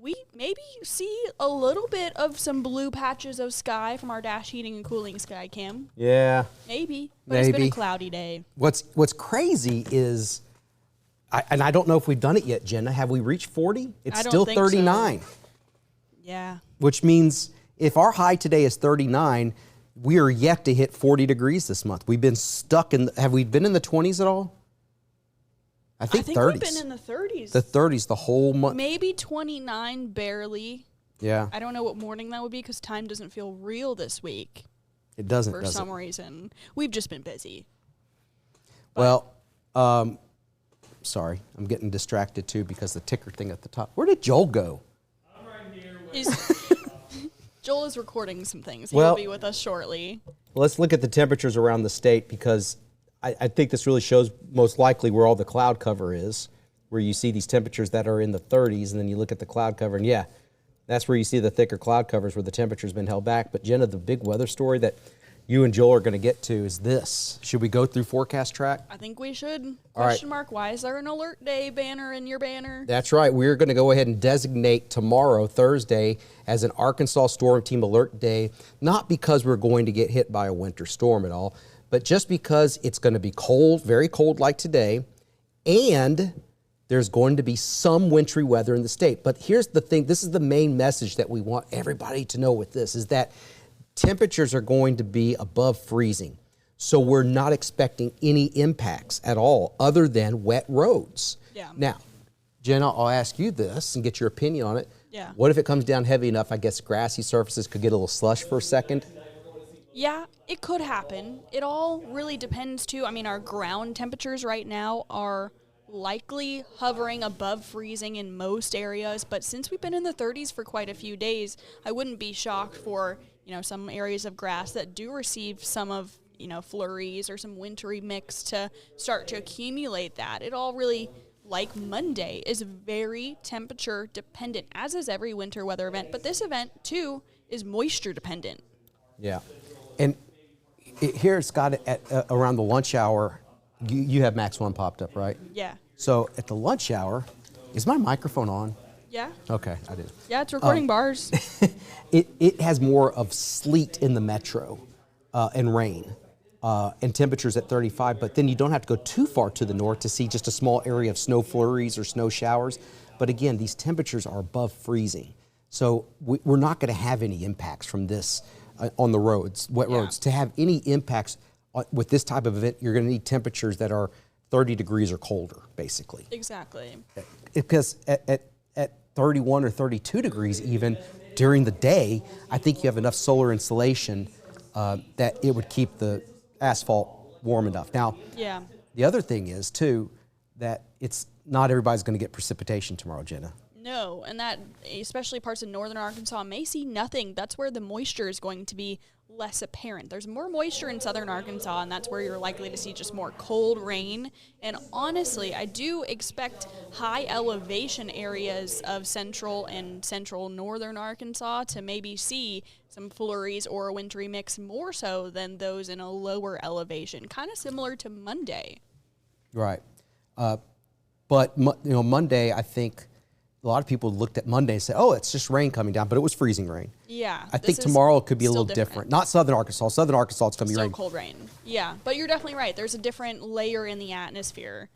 we maybe see a little bit of some blue patches of sky from our dash heating and cooling sky cam. Yeah. Maybe. But it's been a cloudy day. What's crazy is, and I don't know if we've done it yet, Jenna. Have we reached 40? It's still 39. So. Yeah. Which means if our high today is 39, we are yet to hit 40 degrees this month. We've been stuck in, have we been in the 20s at all? I think 30s. We've been in the 30s. The 30s the whole month. Maybe 29 barely. Yeah. I don't know what morning that would be because time doesn't feel real this week. It doesn't, For some reason. We've just been busy. But sorry, I'm getting distracted too because the ticker thing at the top. Where did Joel go? I'm right here. Joel is recording some things. He'll be with us shortly. Let's look at the temperatures around the state because I think this really shows most likely where all the cloud cover is, where you see these temperatures that are in the 30s, and then you look at the cloud cover, and yeah, that's where you see the thicker cloud covers where the temperature's been held back. But Jenna, the big weather story that you and Joel are going to get to is this. Should we go through forecast track? I think we should. All Question mark, why is there an alert day banner in your banner? That's right. We're going to go ahead and designate tomorrow, Thursday, as an Arkansas Storm Team Alert Day, not because we're going to get hit by a winter storm at all, but just because it's going to be cold, very cold like today, and there's going to be some wintry weather in the state. But here's the thing. This is the main message that we want everybody to know with this, is that temperatures are going to be above freezing. So we're not expecting any impacts at all other than wet roads. Yeah. Now, Jenna, I'll ask you this and get your opinion on it. Yeah. What if it comes down heavy enough, I guess grassy surfaces could get a little slush for a second? Yeah, it could happen. It all really depends, too. I mean, our ground temperatures right now are likely hovering above freezing in most areas, but since we've been in the 30s for quite a few days, I wouldn't be shocked for, some areas of grass that do receive some of, flurries or some wintry mix to start to accumulate that. It all really, like Monday, is very temperature dependent, as is every winter weather event, but this event, too, is moisture dependent. Yeah. And here, Scott, at around the lunch hour, you have Max 1 popped up, right? Yeah. So at the lunch hour, is my microphone on? Yeah. Okay, I did. Yeah, it's recording bars. It has more of sleet in the metro and rain and temperatures at 35, but then you don't have to go too far to the north to see just a small area of snow flurries or snow showers. But again, these temperatures are above freezing. So we're not going to have any impacts from this on the roads, wet roads. To have any impacts with this type of event, you're going to need temperatures that are 30 degrees or colder, basically. Exactly. Because at 31 or 32 degrees even during the day, I think you have enough solar insulation that it would keep the asphalt warm enough. Now, the other thing is, too, that it's not everybody's going to get precipitation tomorrow, Jenna. No, and that, especially parts of northern Arkansas, may see nothing. That's where the moisture is going to be less apparent. There's more moisture in southern Arkansas, and that's where you're likely to see just more cold rain. And honestly, I do expect high elevation areas of central and central northern Arkansas to maybe see some flurries or a wintry mix more so than those in a lower elevation, kind of similar to Monday. Right. But Monday, I think a lot of people looked at Monday and said, oh, it's just rain coming down, but it was freezing rain. Yeah. I think tomorrow it could be a little different. Not southern Arkansas. Southern Arkansas, it's going to be still rain. Cold rain. Yeah, but you're definitely right. There's a different layer in the atmosphere.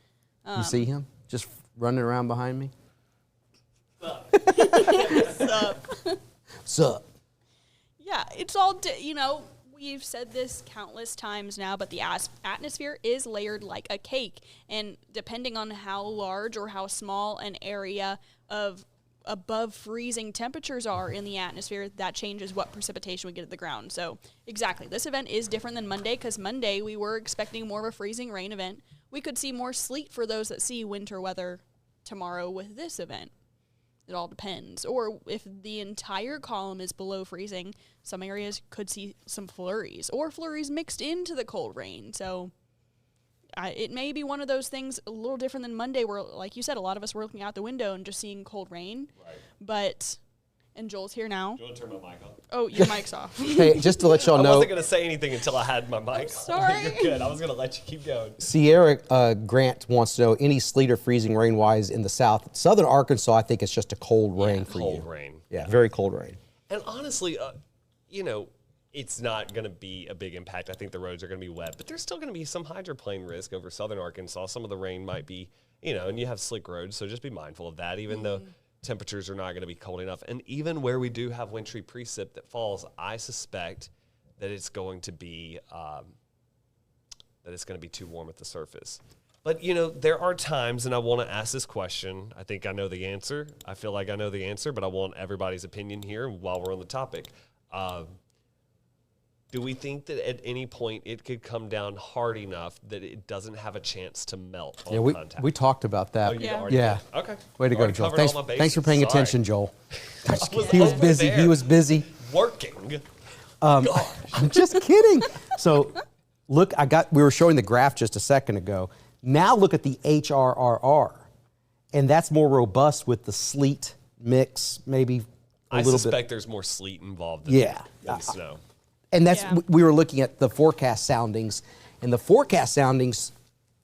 You see him just running around behind me? Sup? Sup? Yeah, it's all, we've said this countless times now, but the atmosphere is layered like a cake. And depending on how large or how small an area of above freezing temperatures are in the atmosphere, that changes what precipitation we get at the ground. So exactly, this event is different than Monday because Monday we were expecting more of a freezing rain event. We could see more sleet for those that see winter weather tomorrow with this event. It all depends. Or if the entire column is below freezing, some areas could see some flurries or flurries mixed into the cold rain. So it may be one of those things a little different than Monday where, like you said, a lot of us were looking out the window and just seeing cold rain. Right. But And Joel's here now. Do you want to turn my mic on? Oh, your mic's off. Hey, just to let y'all I know, wasn't going to say anything until I had my mic on. Sorry. You're good. I was going to let you keep going. Sierra Grant wants to know any sleet or freezing rain-wise in the south. Southern Arkansas, I think it's just a cold rain for you. Cold rain. Yeah, very cold rain. And honestly, it's not going to be a big impact. I think the roads are going to be wet, but there's still going to be some hydroplane risk over southern Arkansas. Some of the rain might be, and you have slick roads, so just be mindful of that, even though temperatures are not going to be cold enough. And even where we do have wintry precip that falls, I suspect that it's going to be too warm at the surface. But, there are times, and I want to ask this question. I think I know the answer. I feel like I know the answer, but I want everybody's opinion here while we're on the topic. Do we think that at any point it could come down hard enough that it doesn't have a chance to melt on contact? We talked about that. Oh, you Yeah. already Yeah. did? Okay. Way to go, Already Joel. covered all my Thanks for bases. paying Sorry. attention, Joel. was He was over busy. there. He was busy. Working. I'm just kidding. So, look, we were showing the graph just a second ago. Now look at the HRRR, and that's more robust with the sleet mix, maybe a I little suspect bit. there's more sleet involved than, than snow. And that's Yeah. we were looking at the forecast soundings, and the forecast soundings,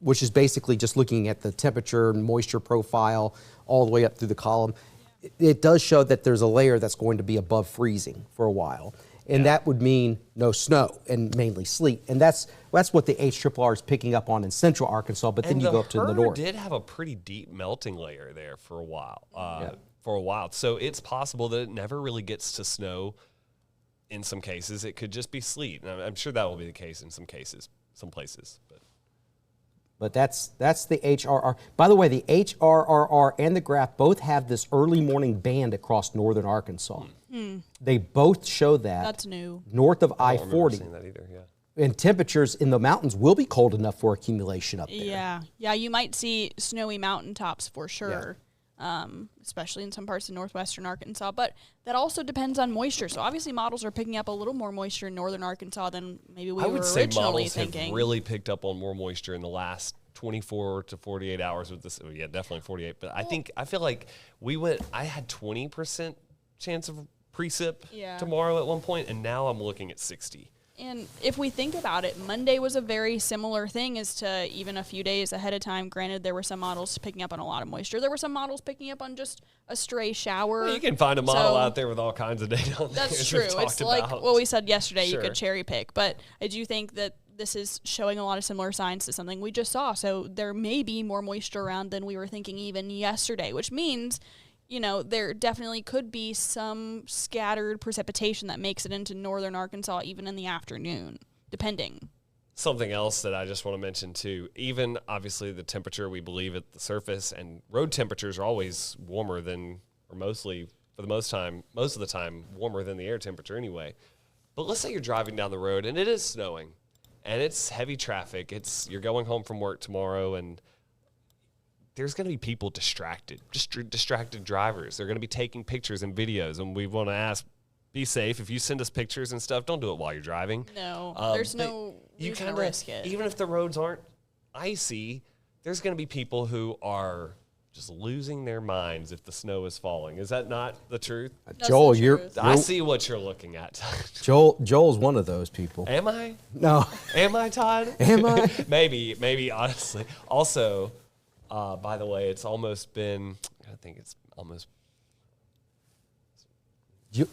which is basically just looking at the temperature and moisture profile all the way up through the column. It does show that there's a layer that's going to be above freezing for a while. And that would mean no snow and mainly sleet. And that's what the HRRR is picking up on in central Arkansas, but then And you go up to the Hur north. did have a pretty deep melting layer there for a while. So it's possible that it never really gets to snow in some cases. It could just be sleet. And I'm sure that will be the case in some cases, some places. But that's the HRR. By the way, the HRRR and the graph both have this early morning band across northern Arkansas. They both show that. That's new. North of I don't remember I-40. seeing that either, yeah. And temperatures in the mountains will be cold enough for accumulation up there. Yeah, you might see snowy mountaintops for sure, especially in some parts of northwestern Arkansas. But that also depends on moisture. So obviously models are picking up a little more moisture in northern Arkansas than maybe we I were would say originally models thinking. have really picked up on more moisture in the last 24 to 48 hours with this. Yeah, definitely 48. But I feel like I had 20% chance of precip tomorrow at one point, and now I'm looking at 60. And if we think about it, Monday was a very similar thing as to even a few days ahead of time. Granted, there were some models picking up on a lot of moisture. There were some models picking up on just a stray shower. Well, you can find a model out there with all kinds of data on there. That's as true. we've talked It's like about. what we said yesterday. You Sure. could cherry pick. But I do think that this is showing a lot of similar signs to something we just saw. So there may be more moisture around than we were thinking even yesterday, which means, there definitely could be some scattered precipitation that makes it into northern Arkansas even in the afternoon, depending. Something else that I just want to mention too, even obviously the temperature we believe at the surface, and road temperatures are always warmer than, or mostly most of the time warmer than the air temperature anyway. But let's say you're driving down the road and it is snowing and it's heavy traffic. You're going home from work tomorrow, and there's going to be people distracted drivers. They're going to be taking pictures and videos, and we want to ask, be safe. If you send us pictures and stuff, don't do it while you're driving. No, there's no reason to risk it. Even if the roads aren't icy, there's going to be people who are just losing their minds if the snow is falling. Is that not the truth? That's Joel, the truth. I see what you're looking at. Joel's one of those people. Am I? No. Am I, Todd? Am I? Maybe, honestly. Also, by the way, it's almost been, You,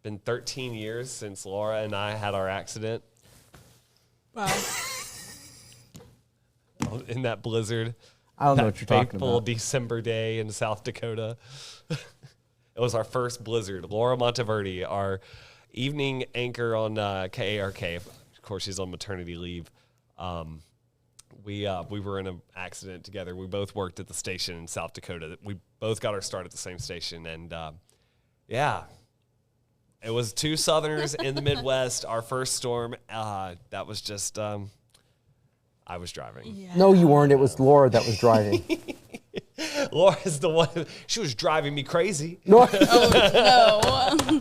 been 13 years since Laura and I had our accident. Wow. In that blizzard. I don't know what you're talking Fateful about. December day in South Dakota. It was our first blizzard. Laura Monteverde, our evening anchor on KARK. Of course, she's on maternity leave. We were in an accident together. We both worked at the station in South Dakota. We both got our start at the same station, and it was two Southerners in the Midwest. Our first storm. That was just. I was driving. Yeah. No, you weren't. It was Laura that was driving. Laura's the one. She was driving me crazy. No, No.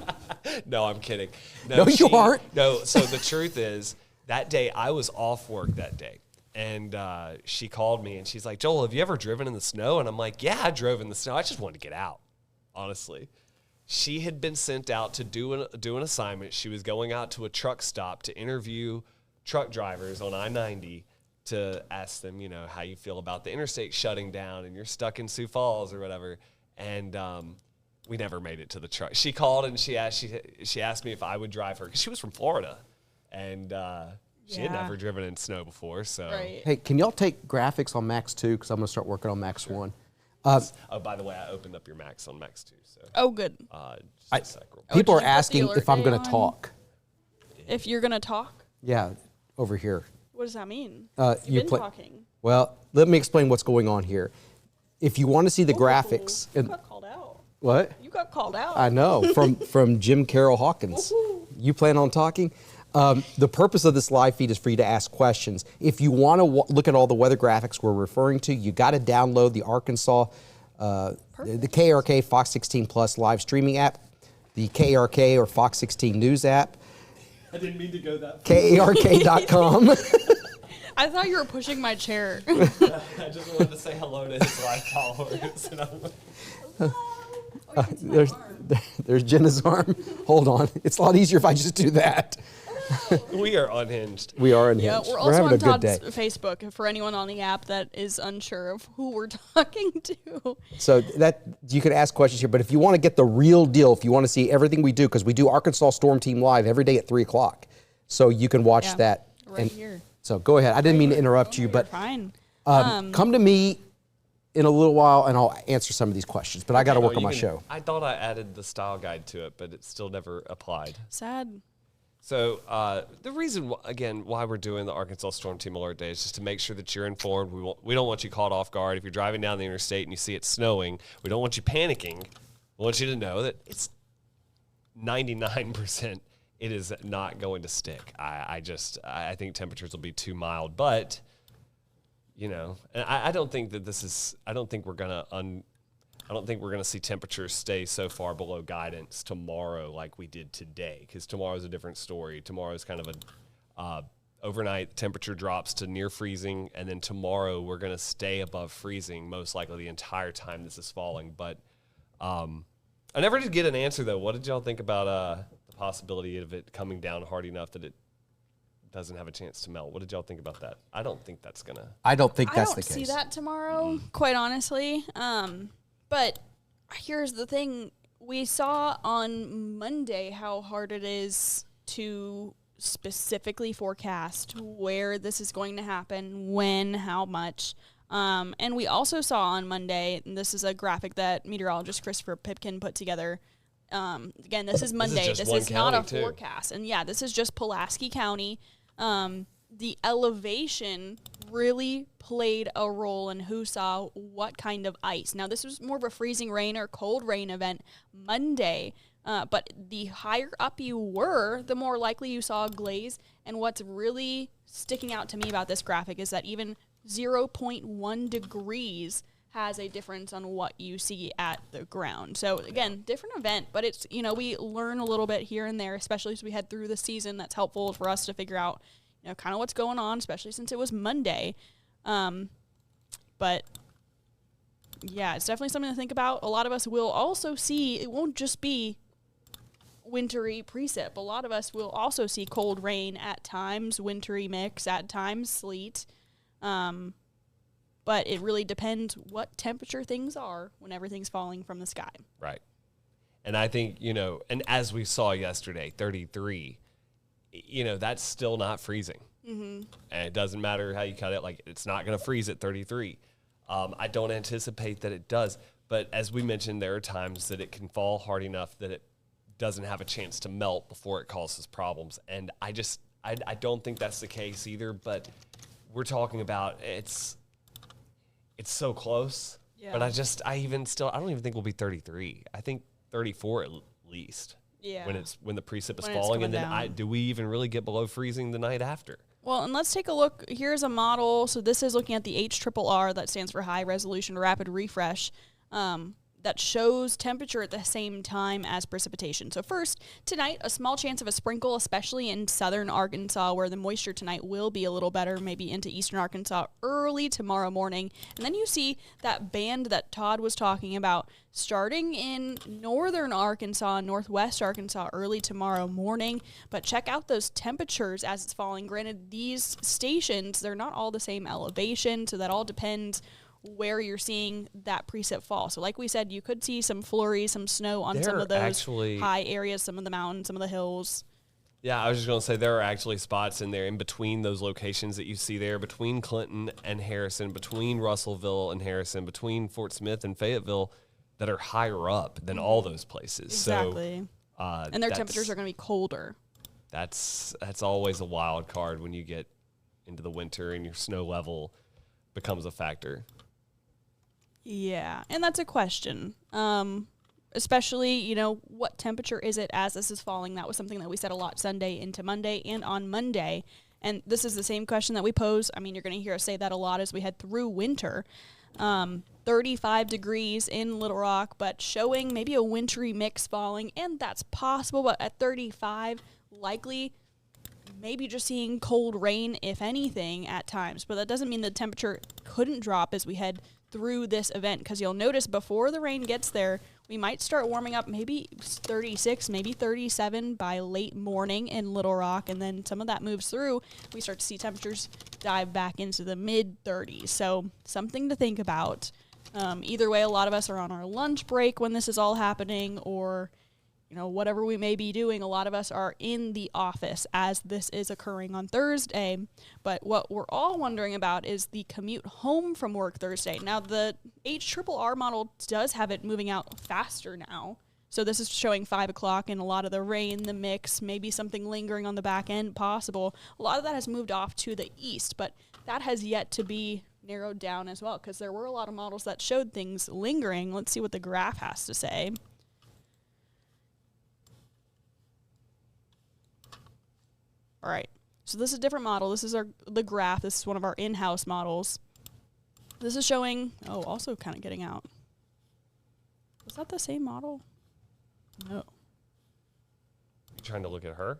No, I'm kidding. No, you aren't. No, so the truth is, that day I was off work that day. And she called me and she's like, Joel, have you ever driven in the snow? And I'm like, yeah, I drove in the snow. I just wanted to get out, honestly. She had been sent out to do an assignment. She was going out to a truck stop to interview truck drivers on I-90 to ask them, how you feel about the interstate shutting down and you're stuck in Sioux Falls or whatever. And we never made it to the truck. She called and she asked me if I would drive her because she was from Florida, and she had never driven in snow before. So, Hey, can y'all take graphics on Max 2? Because I'm going to start working on Max 1. By the way, I opened up your Max on Max 2. So, good. just a sec real quick. People did are you put the asking alert if I'm day going to on? talk. If you're gonna talk, Yeah, over here. what does that mean? You You've been play- talking. Well, let me explain what's going on here. If you want to see the graphics, You and got called out. what? You got called out. I know from Jim Carroll Hawkins. Woohoo. You plan on talking? The purpose of this live feed is for you to ask questions. If you want to look at all the weather graphics we're referring to, you got to download the Arkansas, the KARK Fox 16 Plus live streaming app, the KARK or Fox 16 News app, I didn't mean to go that KARK.com. I thought you were pushing my chair. I just wanted to say hello to his live followers. And There's Jenna's arm. Hold on. It's a lot easier if I just do that. we are unhinged. We are in Yeah, here. we're also having on a good day. Todd's Facebook for anyone on the app that is unsure of who we're talking to. So that you can ask questions here, but if you want to get the real deal, if you want to see everything we do, because we do Arkansas Storm Team live every day at 3:00, so you can watch Yeah, that. right here. So go ahead. I didn't mean to interrupt you, You're but fine. come to me in a little while, and I'll answer some of these questions. But I got to work on my show. I thought I added the style guide to it, but it still never applied. Sad. So the reason, again, why we're doing the Arkansas Storm Team Alert Day is just to make sure that you're informed. We don't want you caught off guard. If you're driving down the interstate and you see it snowing, we don't want you panicking. We want you to know that it's 99% it is not going to stick. I think temperatures will be too mild, but and I don't think that this is. I don't think we're gonna see temperatures stay so far below guidance tomorrow like we did today, because tomorrow's a different story. Tomorrow's kind of a overnight temperature drops to near freezing, and then tomorrow we're going to stay above freezing most likely the entire time this is falling. But I never did get an answer, though. What did y'all think about the possibility of it coming down hard enough that it doesn't have a chance to melt? What did y'all think about that? I don't think that's going to. I don't think that's I the don't case. see that tomorrow, quite honestly. But here's the thing. We saw on Monday how hard it is to specifically forecast where this is going to happen, when, how much. And we also saw on Monday, and this is a graphic that meteorologist Christopher Pipkin put together. Again, this is Monday. just This one is not a county, too. forecast. And yeah, this is just Pulaski County. The elevation really played a role in who saw what kind of ice. Now, this was more of a freezing rain or cold rain event Monday, but the higher up you were, the more likely you saw a glaze. And what's really sticking out to me about this graphic is that even 0.1 degrees has a difference on what you see at the ground. So again, different event, but it's, we learn a little bit here and there, especially as we head through the season. That's helpful for us to figure out, kind of what's going on, especially since it was Monday. But yeah, it's definitely something to think about. A lot of us will also see, it won't just be wintry precip. A lot of us will also see cold rain at times, wintry mix at times, sleet. But it really depends what temperature things are when everything's falling from the sky. Right. And I think, and as we saw yesterday, 33, that's still not freezing. Mm-hmm. And it doesn't matter how you cut it. Like, it's not going to freeze at 33. I don't anticipate that it does. But as we mentioned, there are times that it can fall hard enough that it doesn't have a chance to melt before it causes problems. And I don't think that's the case either. But we're talking about it's so close. Yeah. But I don't even think we'll be 33. I think 34 at least. Yeah. When the precip is falling, and then do we even really get below freezing the night after? Well, and let's take a look. Here's a model. So this is looking at the HRRR, that stands for High Resolution Rapid Refresh. that shows temperature at the same time as precipitation. So first, tonight, a small chance of a sprinkle, especially in southern Arkansas, where the moisture tonight will be a little better, maybe into eastern Arkansas early tomorrow morning. And then you see that band that Todd was talking about starting in northern Arkansas, northwest Arkansas early tomorrow morning. But check out those temperatures as it's falling. Granted, these stations, they're not all the same elevation, so that all depends where you're seeing that precip fall. So like we said, you could see some flurries, some snow on some of those high areas, some of the mountains, some of the hills. Yeah, I was just going to say there are actually spots in there in between those locations that you see there, between Clinton and Harrison, between Russellville and Harrison, between Fort Smith and Fayetteville, that are higher up than all those places. Exactly. So, and their temperatures are going to be colder. That's always a wild card when you get into the winter and your snow level becomes a factor. Yeah, and that's a question. Especially, what temperature is it as this is falling? That was something that we said a lot Sunday into Monday and on Monday. And this is the same question that we pose. I mean, you're going to hear us say that a lot as we head through winter. 35 degrees in Little Rock, but showing maybe a wintry mix falling, and that's possible. But at 35, likely maybe just seeing cold rain, if anything, at times. But that doesn't mean the temperature couldn't drop as we head through this event, because you'll notice before the rain gets there, we might start warming up maybe 36, maybe 37 by late morning in Little Rock, and then some of that moves through. We start to see temperatures dive back into the mid-30s. So something to think about. Either way, a lot of us are on our lunch break when this is all happening, or whatever we may be doing. A lot of us are in the office as this is occurring on Thursday. But what we're all wondering about is the commute home from work Thursday. Now, the HRRR model does have it moving out faster now. So this is showing 5 o'clock, and a lot of the rain, the mix, maybe something lingering on the back end possible. A lot of that has moved off to the east, but that has yet to be narrowed down as well, because there were a lot of models that showed things lingering. Let's see what the graph has to say. All right, so this is a different model. This is the graph. This is one of our in-house models. This is showing, also kind of getting out. Is that the same model? No. You trying to look at her?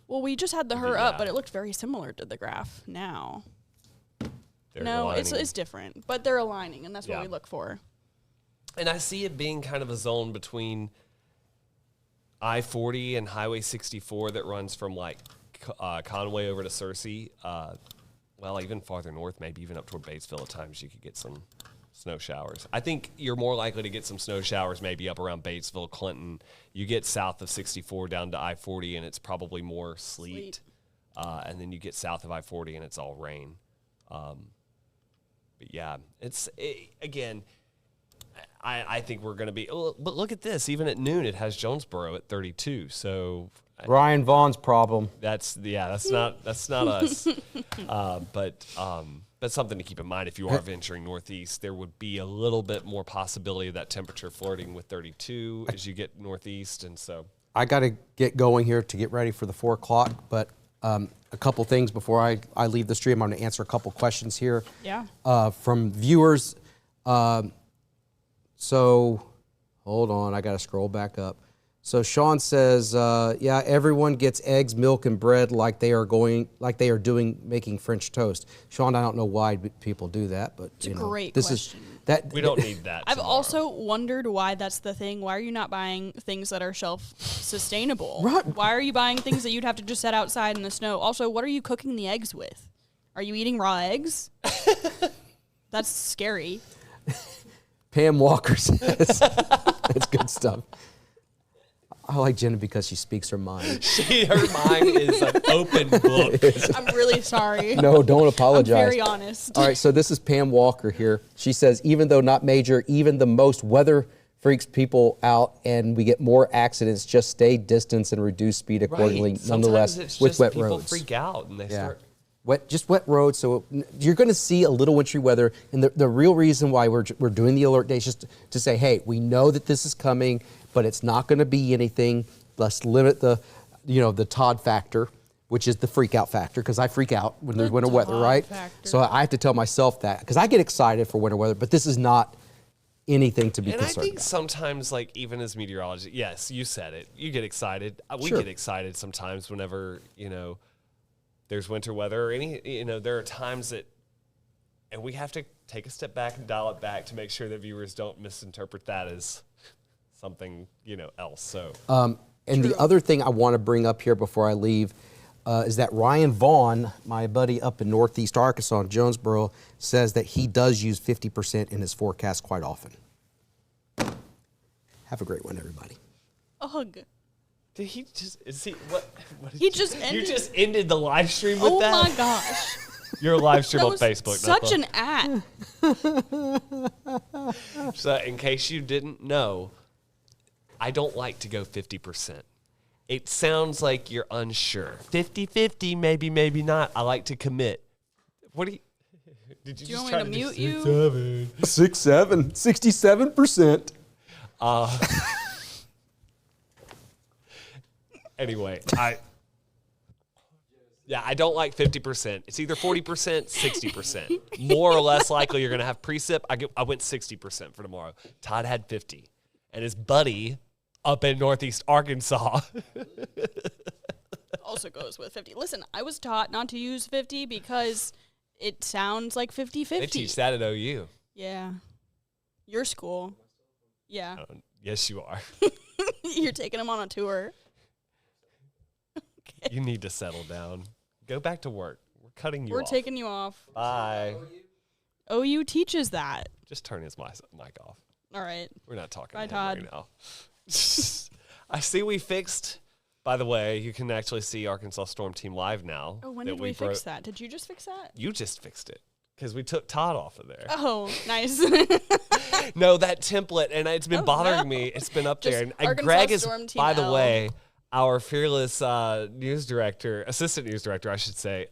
Well, we just had the her up, but it looked very similar to the graph now. No, it's different, but they're aligning, and that's what we look for. And I see it being kind of a zone between I-40 and Highway 64 that runs from Conway over to Searcy. Well, even farther north, maybe even up toward Batesville at times, you could get some snow showers. I think you're more likely to get some snow showers maybe up around Batesville, Clinton. You get south of 64 down to I-40, and it's probably more sleet. And then you get south of I-40, and it's all rain. But yeah, again, I think we're going to be. Oh, but look at this. Even at noon, it has Jonesboro at 32. So Ryan Vaughn's problem. That's not us. But something to keep in mind if you are venturing northeast, there would be a little bit more possibility of that temperature flirting with 32 as you get northeast, and so I got to get going here to get ready for the 4 o'clock, but a couple things before I leave the stream. I'm going to answer a couple questions here from viewers. So hold on, I got to scroll back up. So Sean says, everyone gets eggs, milk, and bread like they are doing making French toast. Sean, I don't know why people do that, but it's a great this question. We don't need that. I've also wondered why that's the thing. Why are you not buying things that are shelf sustainable? Right. Why are you buying things that you'd have to just set outside in the snow? Also, what are you cooking the eggs with? Are you eating raw eggs? That's scary. Pam Walker says, that's good stuff. I like Jenna because she speaks her mind. Her mind is an open book. I'm really sorry. No, don't apologize. I'm very honest. All right, so this is Pam Walker here. She says, even though not major, even the most weather freaks people out and we get more accidents, just stay distance and reduce speed accordingly, nonetheless, it's with just wet people roads. Freak out and they start. Wet roads, so you're going to see a little wintry weather, and the real reason why we're doing the alert day is just to say, hey, we know that this is coming, but it's not going to be anything. Let's limit the Todd factor, which is the freak out factor, because I freak out when there's winter weather, right? Factor. So I have to tell myself that, because I get excited for winter weather, but this is not anything to be And I concerned think about. sometimes, like, even as meteorologists, yes, you said it. You get excited. We Sure. get excited sometimes whenever, there's winter weather or there are times that, and we have to take a step back and dial it back to make sure that viewers don't misinterpret that as something, else. So, And the other thing I want to bring up here before I leave is that Ryan Vaughn, my buddy up in Northeast Arkansas in Jonesboro, says that he does use 50% in his forecast quite often. Have a great one, everybody. Ugh. did he just, is he, what did He just ended. You just ended the live stream with that? Oh my gosh. Your live stream That on was Facebook. such Nutha. an ad. So, in case you didn't know, I don't like to go 50%. It sounds like you're unsure. 50-50, maybe, maybe not. I like to commit. What do you... Did you Do you just want me try to do mute you? 67%. Anyway, I don't like 50%. It's either 40%, 60%. More or less likely you're going to have precip. I went 60% for tomorrow. Todd had 50. And his buddy up in Northeast Arkansas. Also goes with 50. Listen, I was taught not to use 50 because it sounds like 50-50. They teach that at OU. Yeah. Your school. Yeah. Yes, you are. You're taking them on a tour. You need to settle down. Go back to work. We're cutting you We're off. taking you off. Bye. OU teaches that. Just turn his mic off. All right. We're not talking Bye, to him right now. I see we fixed, by the way, you can actually see Arkansas Storm Team live now. Oh, when did we fix that? Did you just fix that? You just fixed it because we took Todd off of there. Oh, nice. No, that template, and it's been bothering me. It's been up there. And Arkansas Greg is, Storm Team by the L. way, our fearless assistant news director, I should say.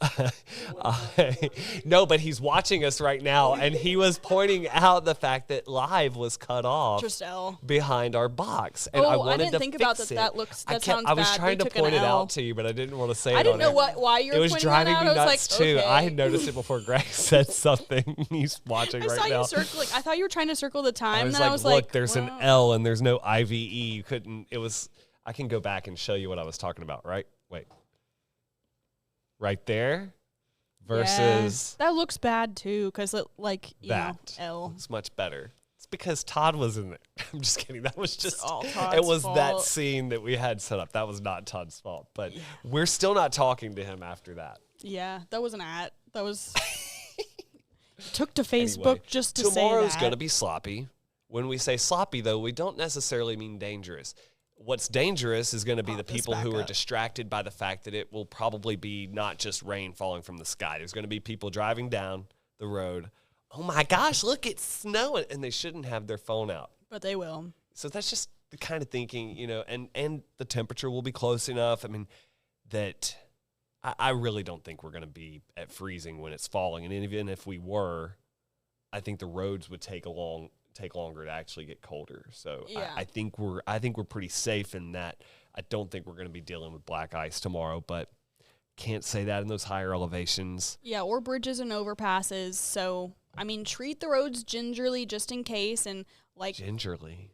No, but he's watching us right now, and he was pointing out the fact that live was cut off Just L. behind our box. And Oh, I I wanted didn't to think fix about that. it. That looks- that I sounds was bad. trying We to took an point it L. out to you, but I didn't want to say it I didn't on know air. why you were It was pointing driving that me out. I was nuts, like, too. okay. I had noticed it before Greg said something. He's watching I right saw now. you circling. I thought you were trying to circle the time. I was and like, I was look, like, there's an well, L and there's no IVE. You couldn't, I can go back and show you what I was talking about, right? Wait. Right there versus that looks bad too, because like you know, that. L. It's much better. It's because Todd was in there. I'm just kidding. That was just, all it Todd's was that fault. scene that we had set up. That was not Todd's fault, but we're still not talking to him after that. Yeah, that was an at. That was took to Facebook Anyway, just to say that. tomorrow's going to be sloppy. When we say sloppy, though, we don't necessarily mean dangerous. What's dangerous is going to be the this people who back are up. distracted by the fact that it will probably be not just rain falling from the sky. There's going to be people driving down the road. Oh my gosh, look, it's snowing. And they shouldn't have their phone out. But they will. So that's just the kind of thinking, and the temperature will be close enough. I mean, that I really don't think we're going to be at freezing when it's falling. And even if we were, I think the roads would take longer to actually get colder. So Yeah. I think we're pretty safe in that. I don't think we're going to be dealing with black ice tomorrow, but can't say that in those higher elevations. Yeah, or bridges and overpasses. So I mean, treat the roads gingerly just in case, and like Gingerly.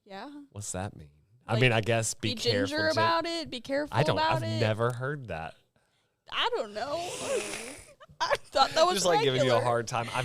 yeah, What's that mean? I Like, mean, I guess be careful. ginger about it. Be careful I've about it. never heard that. I don't know. I thought that was Just like giving you a regular. hard time. I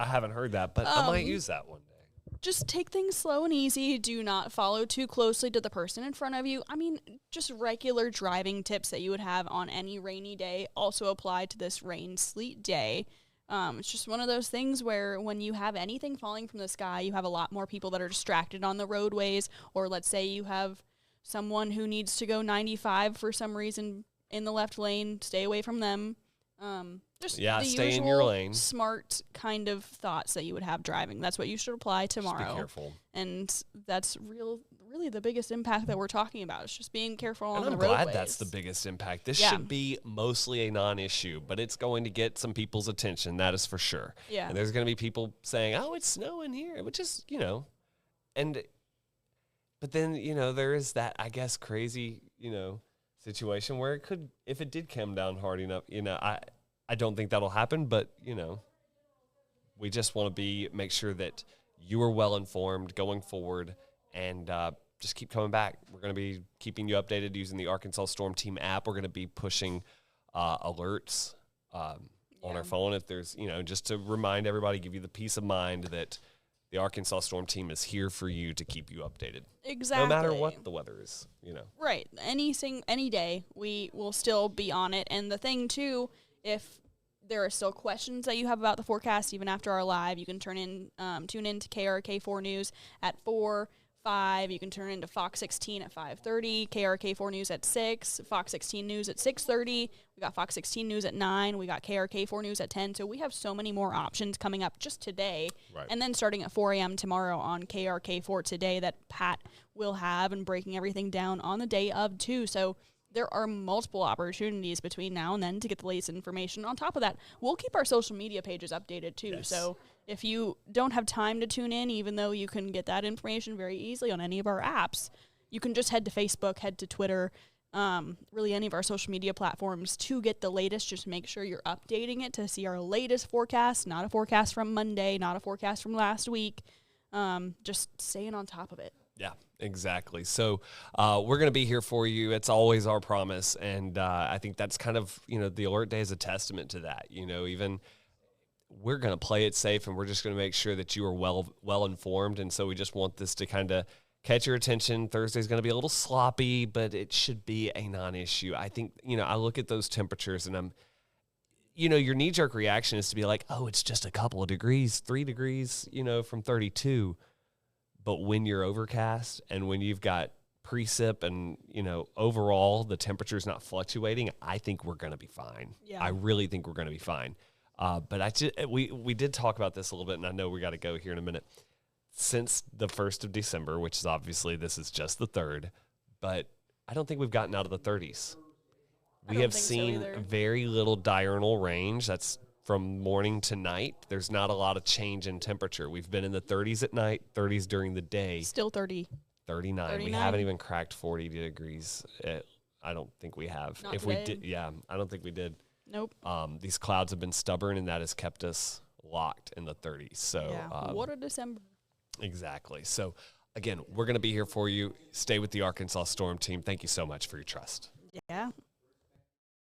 haven't heard that, but I might use that one day. Just take things slow and easy. Do not follow too closely to the person in front of you. I mean, just regular driving tips that you would have on any rainy day also apply to this rain sleet day. It's just one of those things where when you have anything falling from the sky, you have a lot more people that are distracted on the roadways. Or let's say you have someone who needs to go 95 for some reason in the left lane. Stay away from them. Just the stay in your usual lane. smart kind of thoughts that you would have driving. That's what you should apply tomorrow. Just be careful. And that's really the biggest impact that we're talking about. It's just being careful And on I'm the roadways. glad that's the biggest impact. This Yeah. should be mostly a non-issue, but it's going to get some people's attention. That is for sure. Yeah. And there's going to be people saying, "Oh, it's snowing here," which is, but then there is that, I guess, crazy situation where it could, if it did come down hard enough, I don't think that'll happen, but we just want to make sure that you are well informed going forward, and just keep coming back. We're going to be keeping you updated using the Arkansas Storm Team app. We're going to be pushing alerts on our phone if there's, just to remind everybody, give you the peace of mind that the Arkansas Storm Team is here for you to keep you updated. Exactly. No matter what the weather is, Right. Any day, we will still be on it. And the thing, too, if there are still questions that you have about the forecast, even after our live, you can tune in to KRK4 News at 4, 5. You can turn into Fox 16 at 5:30, KRK4 News at 6, Fox 16 News at 6:30. We got Fox 16 News at 9. We got KRK4 News at 10. So we have so many more options coming up just today. Right. And then starting at 4 a.m. tomorrow on KRK4 Today that Pat will have, and breaking everything down on the day of, too. So there are multiple opportunities between now and then to get the latest information. On top of that, we'll keep our social media pages updated, too. Yes. So if you don't have time to tune in, even though you can get that information very easily on any of our apps, you can just head to Facebook, head to Twitter, really any of our social media platforms to get the latest. Just make sure you're updating it to see our latest forecast, not a forecast from Monday, not a forecast from last week. Just staying on top of it. Yeah, exactly. So we're going to be here for you. It's always our promise. And I think that's kind of, the alert day is a testament to that. Even we're going to play it safe, and we're just going to make sure that you are well informed. And so we just want this to kind of catch your attention. Thursday's going to be a little sloppy, but it should be a non-issue. I think, I look at those temperatures and your knee-jerk reaction is to be like, oh, it's just a couple of degrees, 3 degrees, from 32. But when you're overcast and when you've got precip and, overall the temperature's not fluctuating, I think we're going to be fine. Yeah. I really think we're going to be fine. But we did talk about this a little bit, and I know we got to go here in a minute. Since the 1st of December, which is obviously this is just the 3rd, but I don't think we've gotten out of the 30s. We have seen very little diurnal range. That's from morning to night. There's not a lot of change in temperature. We've been in the 30s at night, 30s during the day. Still 30. 39. We haven't even cracked 40 degrees. I don't think we have. Not if today. we did, I don't think we did. Nope. These clouds have been stubborn, and that has kept us locked in the 30s. So what a December. Exactly. So again, we're going to be here for you. Stay with the Arkansas Storm Team. Thank you so much for your trust. Yeah.